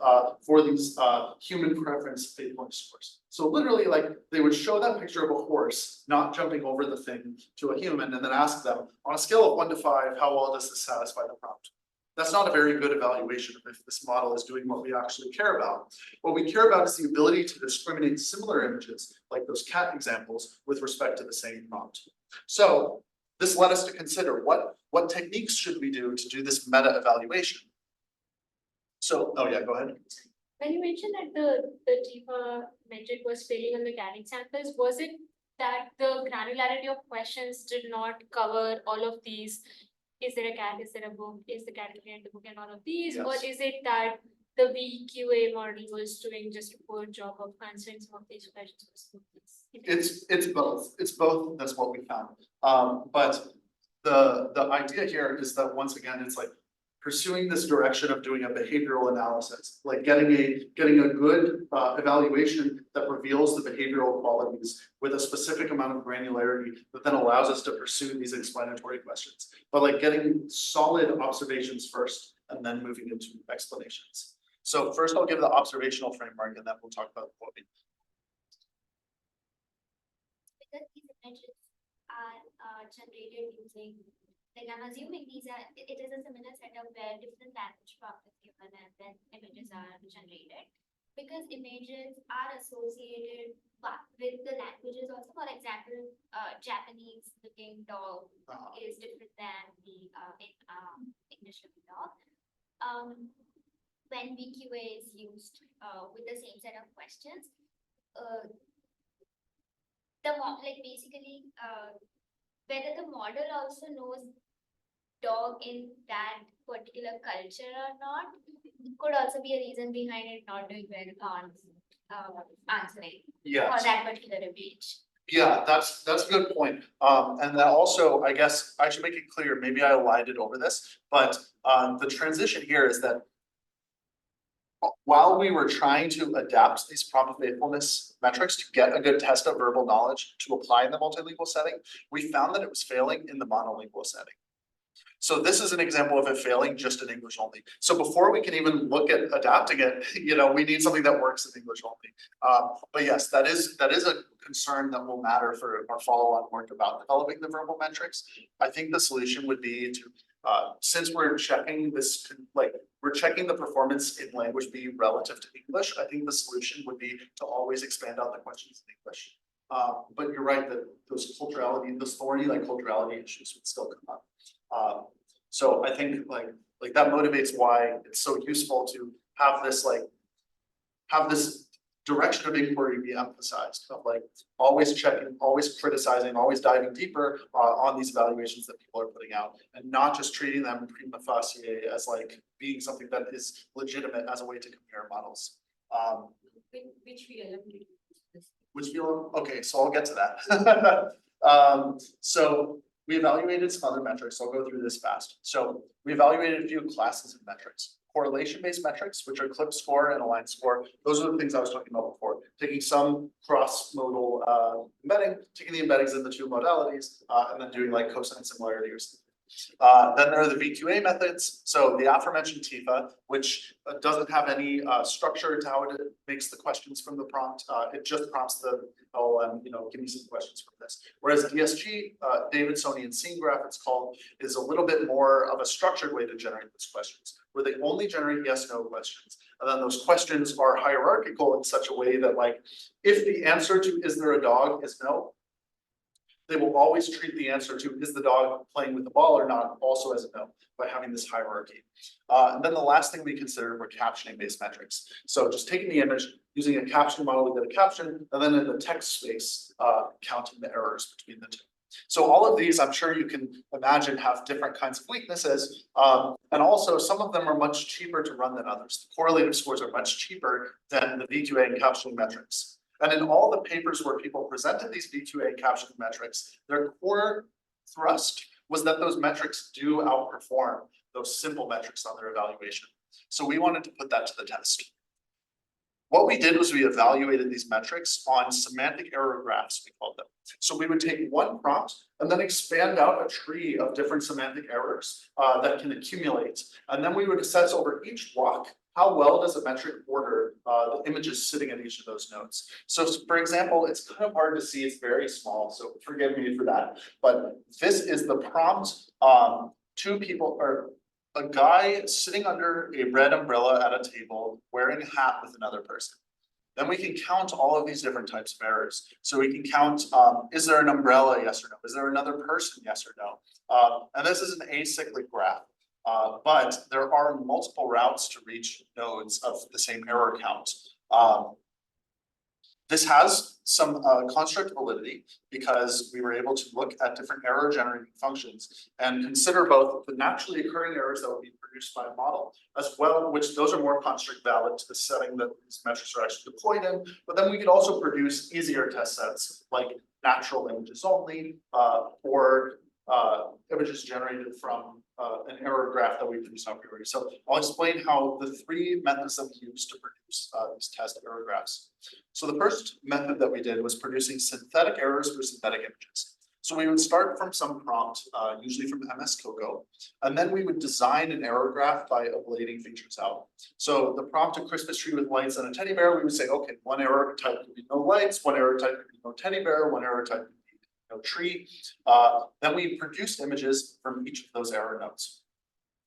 A: for these human preference faithfulness scores. So literally, like, they would show that picture of a horse not jumping over the thing to a human, and then ask them, on a scale of 1 to 5, how well does this satisfy the prompt? That's not a very good evaluation of if this model is doing what we actually care about. What we care about is the ability to discriminate similar images, like those cat examples, with respect to the same prompt. So this led us to consider what techniques should we do to do this meta evaluation. So, oh yeah, go ahead.
C: When you mentioned that the TIFA metric was failing on the cat examples, was it that the granularity of questions did not cover all of these. Is there a cat? Is there a book? Is the cat looking at the book and all of these? Or
A: Yes.
C: is it that the VQA model was doing just a poor job of answering some of these questions?
A: It's both. It's both. That's what we found. But the idea here is that once again, it's like pursuing this direction of doing a behavioral analysis, like getting a good evaluation that reveals the behavioral qualities with a specific amount of granularity that then allows us to pursue these explanatory questions. But like getting solid observations first and then moving into explanations. So first I'll give the observational framework and then we'll talk about what we.
D: Because these images are generated using, like I'm assuming these are, it is a similar setup where different language prompt is given and then images are generated. Because images are associated with the languages also. For example, Japanese looking dog is different than the English looking dog. When VQA is used with the same set of questions, like basically whether the model also knows dog in that particular culture or not could also be a reason behind it not doing well on answering for that particular image.
A: Yeah, that's a good point. And that also, I guess I should make it clear, maybe I lied it over this, but the transition here is that while we were trying to adapt these prompt faithfulness metrics to get a good test of verbal knowledge to apply in the multilingual setting, we found that it was failing in the monolingual setting. So this is an example of it failing just in English only. So before we can even look at adapting it, we need something that works in English only. But yes, that is a concern that will matter for our follow-on work about developing the verbal metrics. I think the solution would be to, since we're checking this, like we're checking the performance in language B relative to English, I think the solution would be to always expand out the questions in English. But you're right that those thorny culturality issues would still come up. So I think like that motivates why it's so useful to have this direction of inquiry be emphasized of like always checking, always criticizing, always diving deeper on these evaluations that people are putting out, and not just treating them prima facie as like being something that is legitimate as a way to compare models. Okay, so I'll get to that. So we evaluated some other metrics. I'll go through this fast. So we evaluated a few classes of metrics. Correlation-based metrics, which are clip score and align score. Those are the things I was talking about before. Taking some cross-modal embedding, taking the embeddings in the two modalities, and then doing like cosine similarity or something. Then there are the VQA methods. So the aforementioned TIFA, which doesn't have any structure to how it makes the questions from the prompt. It just prompts the LLM, give me some questions from this. Whereas DSG, Davidsonian scene graph, it's called, is a little bit more of a structured way to generate those questions, where they only generate yes/no questions. And then those questions are hierarchical in such a way that like, if the answer to is there a dog is no, they will always treat the answer to is the dog playing with the ball or not also as a no by having this hierarchy. And then the last thing we considered were captioning based metrics. So just taking the image, using a caption model to get a caption, and then in the text space, counting the errors between the two. So all of these, I'm sure you can imagine, have different kinds of weaknesses. And also some of them are much cheaper to run than others. The correlative scores are much cheaper than the VQA and captioning metrics. And in all the papers where people presented these VQA and captioning metrics, their core thrust was that those metrics do outperform those simple metrics on their evaluation. So we wanted to put that to the test. What we did was we evaluated these metrics on semantic error graphs, we called them. So we would take one prompt and then expand out a tree of different semantic errors that can accumulate. And then we would assess over each block, how well does a metric order the images sitting at each of those nodes? So for example, it's kind of hard to see, it's very small, so forgive me for that. But this is the prompt, two people, or a guy sitting under a red umbrella at a table wearing a hat with another person. Then we can count all of these different types of errors. So we can count, is there an umbrella, yes or no? Is there another person, yes or no? And this is an acyclic graph. But there are multiple routes to reach nodes of the same error count. This has some construct validity because we were able to look at different error generating functions and consider both the naturally occurring errors that would be produced by a model, as well, which those are more construct valid to the setting that these metrics are actually deployed in. But then we could also produce easier test sets like natural images only, or images generated from an error graph that we produce a priori. So I'll explain how the three methods that we use to produce these test error graphs. So the first method that we did was producing synthetic errors for synthetic images. So we would start from some prompt, usually from MS Coco, and then we would design an error graph by ablating features out. So the prompt, a Christmas tree with lights and a teddy bear, we would say, okay, one error type could be no lights, one error type could be no teddy bear, one error type could be no tree. Then we produced images from each of those error nodes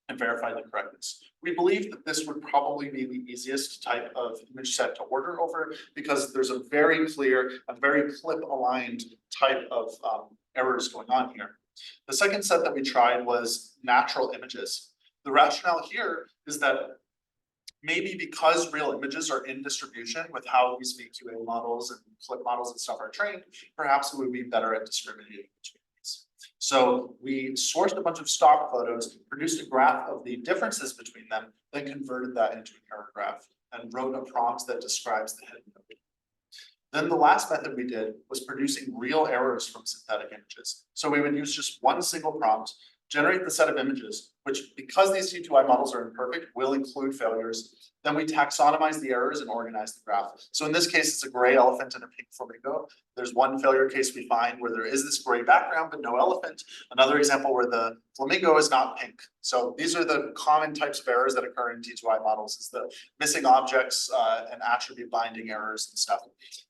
A: and verified the correctness. We believe that this would probably be the easiest type of image set to order over because there's a very clear and very clip aligned type of errors going on here. The second set that we tried was natural images. The rationale here is that maybe because real images are in distribution with how these VQA models and clip models and stuff are trained, perhaps it would be better at discriminating between these. So we sourced a bunch of stock photos, produced a graph of the differences between them, then converted that into an error graph and wrote a prompt that describes the head node. Then the last method we did was producing real errors from synthetic images. So we would use just one single prompt, generate the set of images, which because these C2I models are imperfect, will include failures. Then we taxonomize the errors and organize the graph. So in this case, it's a gray elephant and a pink flamingo. There's one failure case we find where there is this gray background, but no elephant. Another example where the flamingo is not pink. So these are the common types of errors that occur in T2I models, is the missing objects and attribute binding errors and stuff.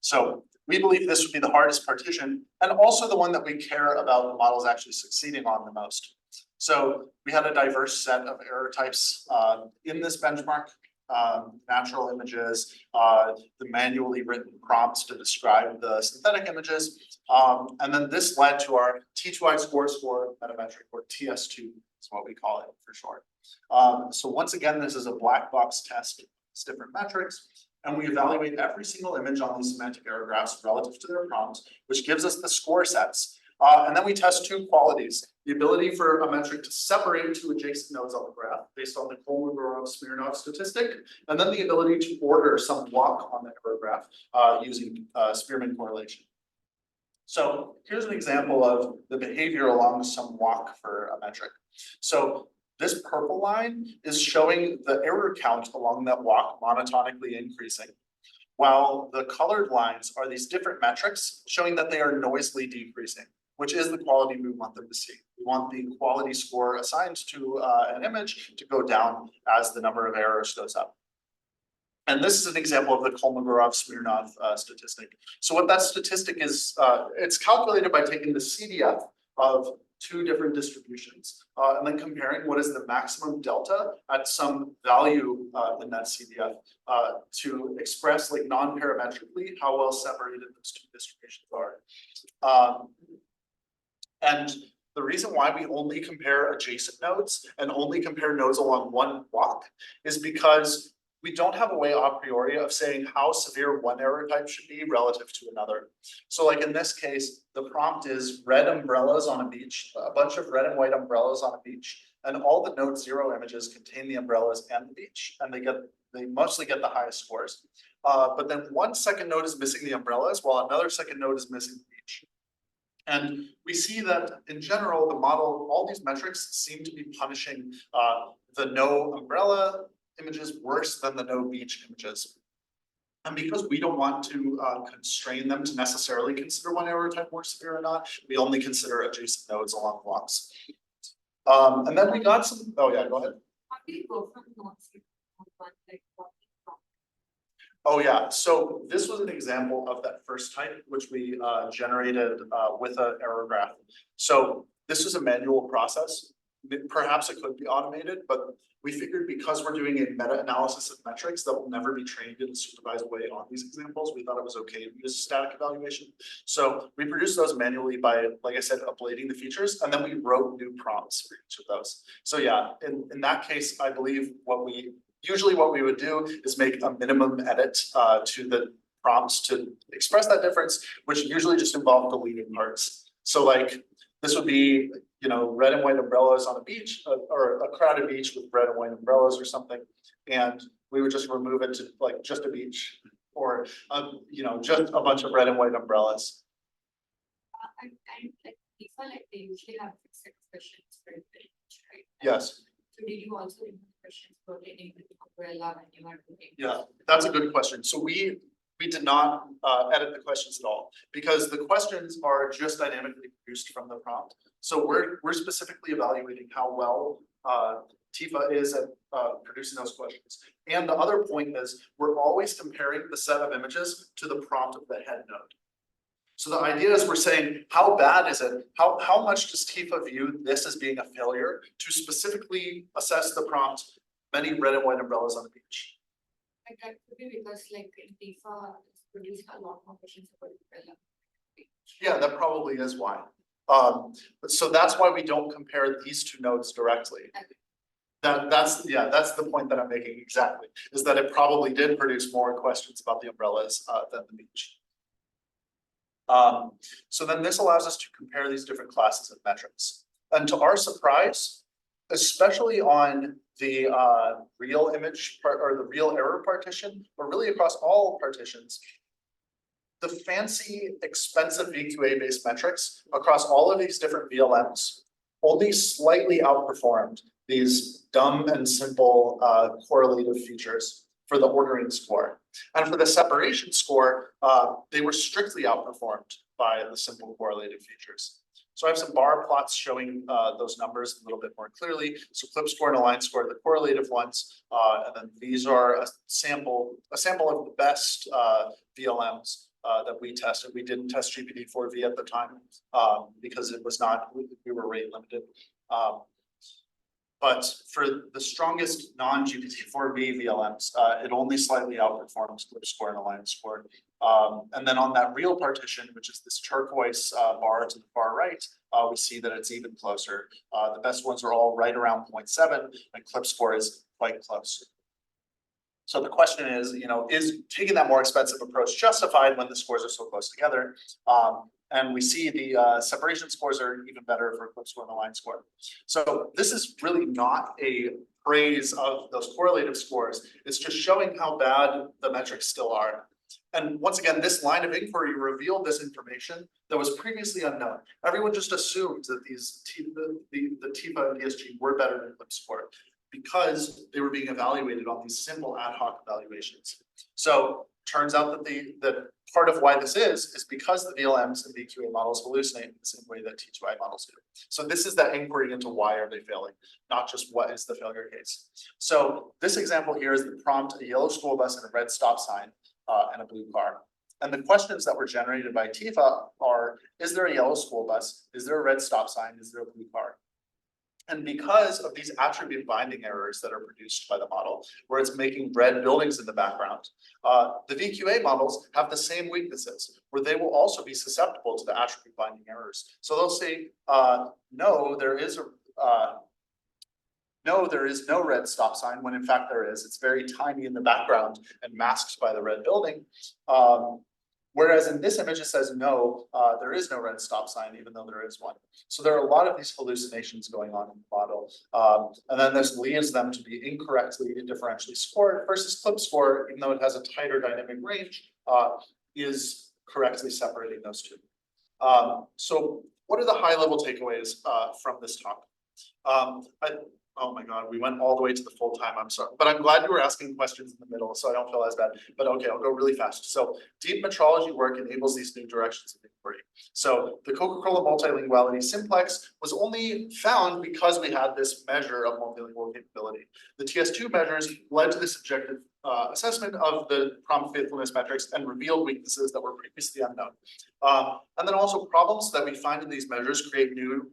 A: So we believe this would be the hardest partition and also the one that we care about the models actually succeeding on the most. So we had a diverse set of error types in this benchmark. Natural images, the manually written prompts to describe the synthetic images. And then this led to our T2I score metametric, or TS2 is what we call it for short. So once again, this is a black box test. It's different metrics. And we evaluate every single image on these semantic error graphs relative to their prompt, which gives us the score sets. And then we test two qualities: the ability for a metric to separate two adjacent nodes on the graph based on the Kolmogorov-Smirnov statistic, and then the ability to order some walk on the error graph using Spearman correlation. So here's an example of the behavior along some walk for a metric. So this purple line is showing the error count along that walk monotonically increasing, while the colored lines are these different metrics showing that they are noisily decreasing, which is the quality we want them to see. We want the quality score assigned to an image to go down as the number of errors goes up. And this is an example of the Kolmogorov-Smirnov statistic. So what that statistic is, it's calculated by taking the CDF of two different distributions and then comparing what is the maximum delta at some value in that CDF to express like non-parametrically how well separated those two distributions are. And the reason why we only compare adjacent nodes and only compare nodes along one walk is because we don't have a way a priori of saying how severe one error type should be relative to another. So like in this case, the prompt is red umbrellas on a beach, a bunch of red and white umbrellas on a beach, and all the node 0 images contain the umbrellas and the beach, and they mostly get the highest scores. But then one second node is missing the umbrellas, while another second node is missing the beach. And we see that in general, the model, all these metrics seem to be punishing the no umbrella images worse than the no beach images. And because we don't want to constrain them to necessarily consider one error type more severe or not, we only consider adjacent nodes along blocks. And then we got some, oh yeah, go ahead.
B: How do you go from nodes to one like what?
A: Oh yeah, so this was an example of that first type, which we generated with an error graph. So this is a manual process. Perhaps it could be automated, but we figured because we're doing a meta-analysis of metrics that will never be trained in a supervised way on these examples, we thought it was okay to use static evaluation. So we produced those manually by, like I said, uploading the features, and then we wrote new prompts for each of those. So yeah, in that case, I believe usually what we would do is make a minimum edit to the prompts to express that difference, which usually just involve deleting parts. So like, this would be, you know, red and white umbrellas on a beach, or a crowded beach with red and white umbrellas or something. And we would just remove it to like just a beach, or, you know, just a bunch of red and white umbrellas.
B: And like people like they usually have fixed expressions for the image, right?
A: Yes.
B: So did you also include questions pertaining to the umbrella when you are doing?
A: Yeah, that's a good question. So we did not edit the questions at all, because the questions are just dynamically produced from the prompt. So we're specifically evaluating how well Tifa is at producing those questions. And the other point is, we're always comparing the set of images to the prompt of the head node. So the idea is, we're saying, how bad is it? How much does Tifa view this as being a failure, to specifically assess the prompt, many red and white umbrellas on the beach?
B: Like that could be because like DIFA produced a lot more questions about umbrella.
A: Yeah, that probably is why. So that's why we don't compare these two nodes directly. That's the point that I'm making exactly, is that it probably did produce more questions about the umbrellas than the beach. So then this allows us to compare these different classes of metrics. And to our surprise, especially on the real image part, or the real error partition, or really across all partitions, the fancy, expensive VQA based metrics across all of these different VLMs only slightly outperformed these dumb and simple correlative features for the ordering score. And for the separation score, they were strictly outperformed by the simple correlative features. So I have some bar plots showing those numbers a little bit more clearly. So clip score and align score are the correlative ones, and then these are a sample of the best VLMs that we tested. We didn't test GPT-4V at the time because it was not, we were rate limited. But for the strongest non-GPT-4V VLMs, it only slightly outperforms clip score and align score. And then on that real partition, which is this turquoise bar to the far right, we see that it's even closer. The best ones are all right around 0.7, and clip score is quite close. So the question is, you know, is taking that more expensive approach justified when the scores are so close together? And we see the separation scores are even better for clip score and align score. So this is really not a praise of those correlative scores. It's just showing how bad the metrics still are. And once again, this line of inquiry revealed this information that was previously unknown. Everyone just assumed that these the TIFA and DSG were better than clip score, because they were being evaluated on these simple ad hoc evaluations. So turns out that part of why this is because the VLMs and VQA models hallucinate in the same way that T2I models do. So this is that inquiry into why are they failing, not just what is the failure case. So this example here is the prompt: a yellow school bus and a red stop sign and a blue car. And the questions that were generated by Tifa are: is there a yellow school bus? Is there a red stop sign? Is there a blue car? And because of these attribute binding errors that are produced by the model, where it's making red buildings in the background, the VQA models have the same weaknesses, where they will also be susceptible to the attribute binding errors. So they'll say, no, there is no red stop sign, when in fact there is. It's very tiny in the background and masked by the red building. Whereas in this image, it says, no, there is no red stop sign, even though there is one. So there are a lot of these hallucinations going on in the model. And then this leaves them to be incorrectly differentially scored, versus clip score, even though it has a tighter dynamic range, is correctly separating those two. So what are the high level takeaways from this talk? Oh my God, we went all the way to the full time. I'm sorry, but I'm glad you were asking questions in the middle, so I don't feel as bad. But okay, I'll go really fast. So deep metrology work enables these new directions of inquiry. So the Coca-Cola multilinguality simplex was only found because we had this measure of multilingual capability. The TS2 measures led to this objective assessment of the prompt faithfulness metrics and revealed weaknesses that were previously unknown. And then also problems that we find in these measures create new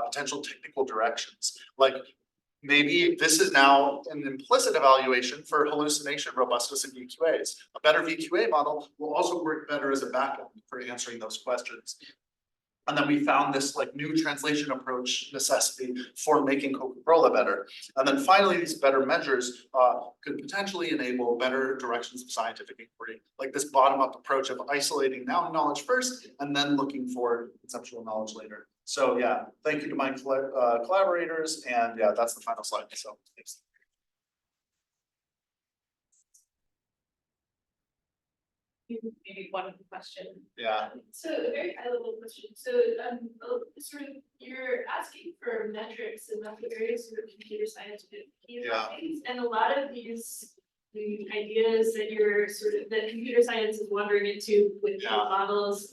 A: potential technical directions, like maybe this is now an implicit evaluation for hallucination robustness in VQAs. A better VQA model will also work better as a backup for answering those questions. And then we found this like new translation approach necessity for making Coca-Cola better. And then finally, these better measures could potentially enable better directions of scientific inquiry, like this bottom-up approach of isolating knowledge first and then looking for conceptual knowledge later. So yeah, thank you to my collaborators, and yeah, that's the final slide. So thanks.
E: Maybe one question.
A: Yeah.
E: So a very high level question. So sort of you're asking for metrics in the various sort of computer science things, and a lot of these ideas that you're sort of that computer science is wandering into with models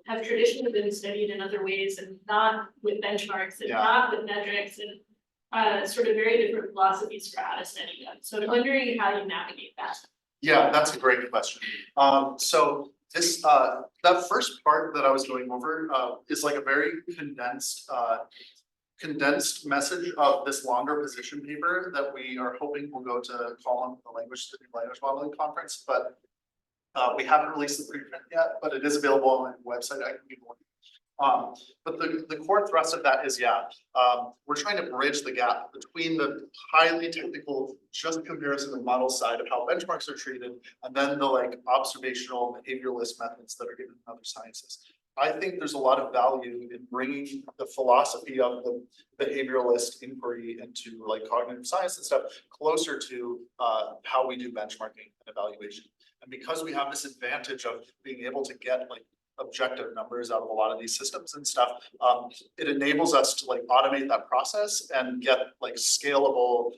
E: have traditionally been studied in other ways and not with benchmarks and not with metrics and sort of very different philosophies for how to study them. So I'm wondering how you navigate that.
A: Yeah, that's a great question. So this that first part that I was going over is like a very condensed message of this longer position paper that we are hoping will go to column the language modeling conference, but we haven't released the preprint yet, but it is available on my website. I can give one. But the core thrust of that is, we're trying to bridge the gap between the highly technical, just comparison of model side of how benchmarks are treated, and then the like observational behavioralist methods that are given in other sciences. I think there's a lot of value in bringing the philosophy of the behavioralist inquiry into like cognitive science and stuff closer to how we do benchmarking and evaluation. And because we have this advantage of being able to get like objective numbers out of a lot of these systems and stuff, it enables us to like automate that process and get like scalable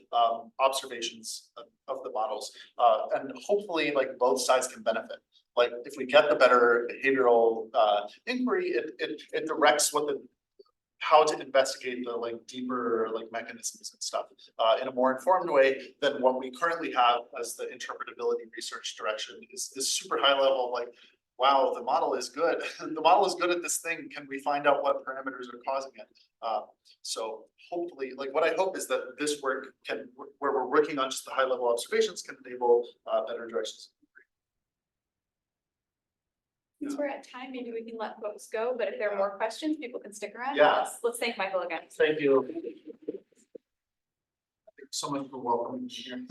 A: observations of the models. And hopefully like both sides can benefit. Like if we get the better behavioral inquiry, it directs how to investigate the like deeper like mechanisms and stuff in a more informed way than what we currently have as the interpretability research direction is this super high level like, wow, the model is good. The model is good at this thing. Can we find out what parameters are causing it? So hopefully, like what I hope is that this work can, where we're working on just the high level observations, can enable better directions.
F: Since we're at time, maybe we can let folks go, but if there are more questions, people can stick around.
A: Yeah.
F: Let's thank Michael again.
A: Thank you. Thank you so much for welcoming me here.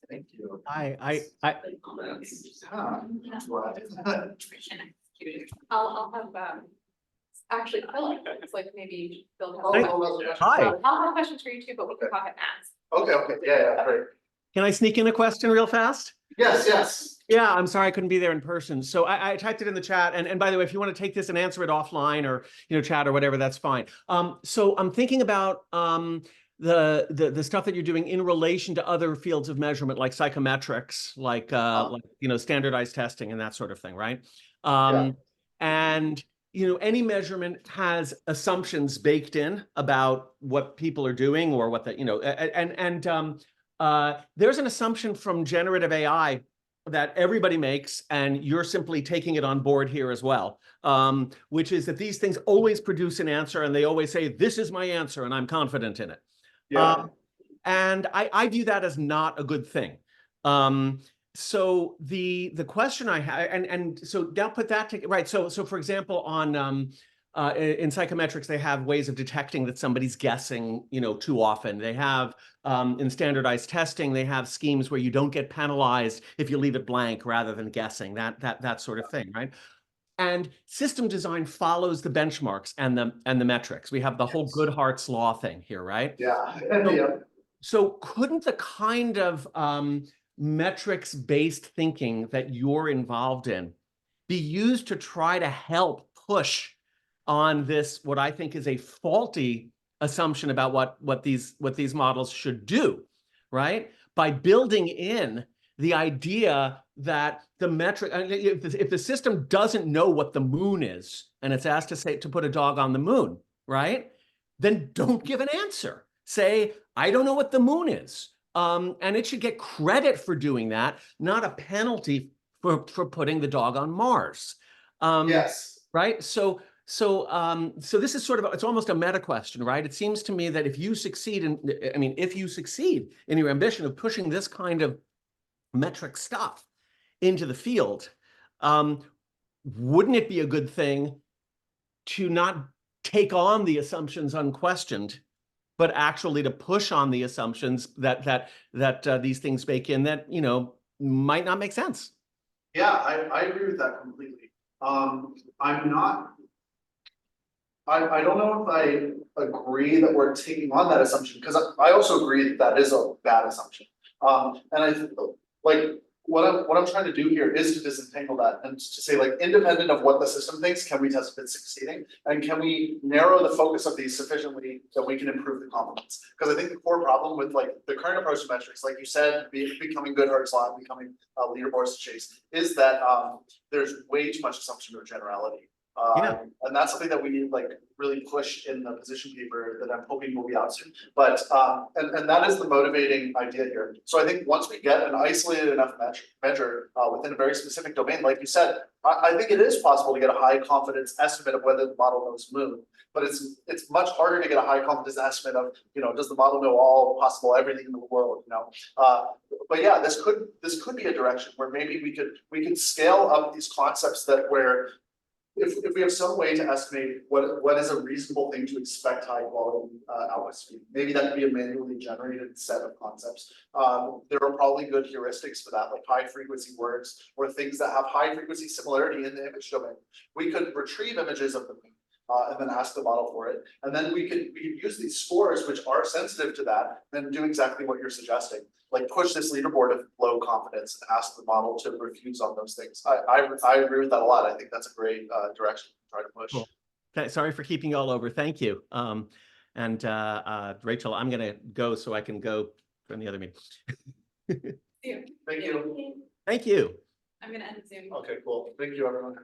A: Thank you.
F: I'll have actually Philip, it's like maybe Bill has.
G: Hi.
F: I'll have questions for you too, but we can talk at mass.
A: Okay, yeah, great.
G: Can I sneak in a question real fast?
A: Yes.
G: Yeah, I'm sorry I couldn't be there in person. So I typed it in the chat. And by the way, if you want to take this and answer it offline or chat or whatever, that's fine. So I'm thinking about the stuff that you're doing in relation to other fields of measurement, like psychometrics, like standardized testing and that sort of thing, right? And any measurement has assumptions baked in about what people are doing or what there's an assumption from generative AI that everybody makes, and you're simply taking it on board here as well, which is that these things always produce an answer, and they always say, this is my answer, and I'm confident in it. And I view that as not a good thing. So the question I have, and so now put that to, right, so for example, on in psychometrics, they have ways of detecting that somebody's guessing, too often. They have, in standardized testing, they have schemes where you don't get penalized if you leave it blank rather than guessing, that sort of thing, right? And system design follows the benchmarks and the metrics. We have the whole Goodhart's law thing here, right? So couldn't the kind of metrics-based thinking that you're involved in be used to try to help push on this, what I think is a faulty assumption about what these models should do, right? By building in the idea that the metric, if the system doesn't know what the moon is, and it's asked to put a dog on the moon, right? Then don't give an answer. Say, I don't know what the moon is. And it should get credit for doing that, not a penalty for putting the dog on Mars. Right? So this is sort of, it's almost a meta question, right? It seems to me that if you succeed in your ambition of pushing this kind of metric stuff into the field, wouldn't it be a good thing to not take on the assumptions unquestioned, but actually to push on the assumptions that these things bake in that, you know, might not make sense?
A: Yeah, I agree with that completely. I'm not. I don't know if I agree that we're taking on that assumption, because I also agree that that is a bad assumption. And I like what I'm trying to do here is to disentangle that and to say, like, independent of what the system thinks, can we test if it's succeeding? And can we narrow the focus of these sufficiently that we can improve the confidence? Because I think the core problem with like the current approach to metrics, like you said, becoming good hard slot, becoming leaderboards to chase, is that there's way too much assumption or generality.
G: Yeah.
A: And that's something that we like really push in the position paper that I'm hoping will be out soon. But and that is the motivating idea here. So I think once we get an isolated enough measure within a very specific domain, like you said, I think it is possible to get a high confidence estimate of whether the model knows moon. But it's much harder to get a high confidence estimate of, you know, does the model know all possible everything in the world, you know? But yeah, this could be a direction where maybe we could scale up these concepts that where if we have some way to estimate what is a reasonable thing to expect high quality output speed, maybe that could be a manually generated set of concepts. There are probably good heuristics for that, like high frequency words or things that have high frequency similarity in the image domain. We could retrieve images of the moon and then ask the model for it, and then we could use these scores which are sensitive to that and do exactly what you're suggesting. Like push this leaderboard of low confidence and ask the model to refuse on those things. I agree with that a lot. I think that's a great direction to try to push.
G: Cool. Okay, sorry for keeping you all over. Thank you. And Rachel, I'm gonna go so I can go from the other meeting.
E: Yeah.
A: Thank you.
G: Thank you.
E: I'm gonna end Zoom.
A: Okay, cool. Thank you, everyone.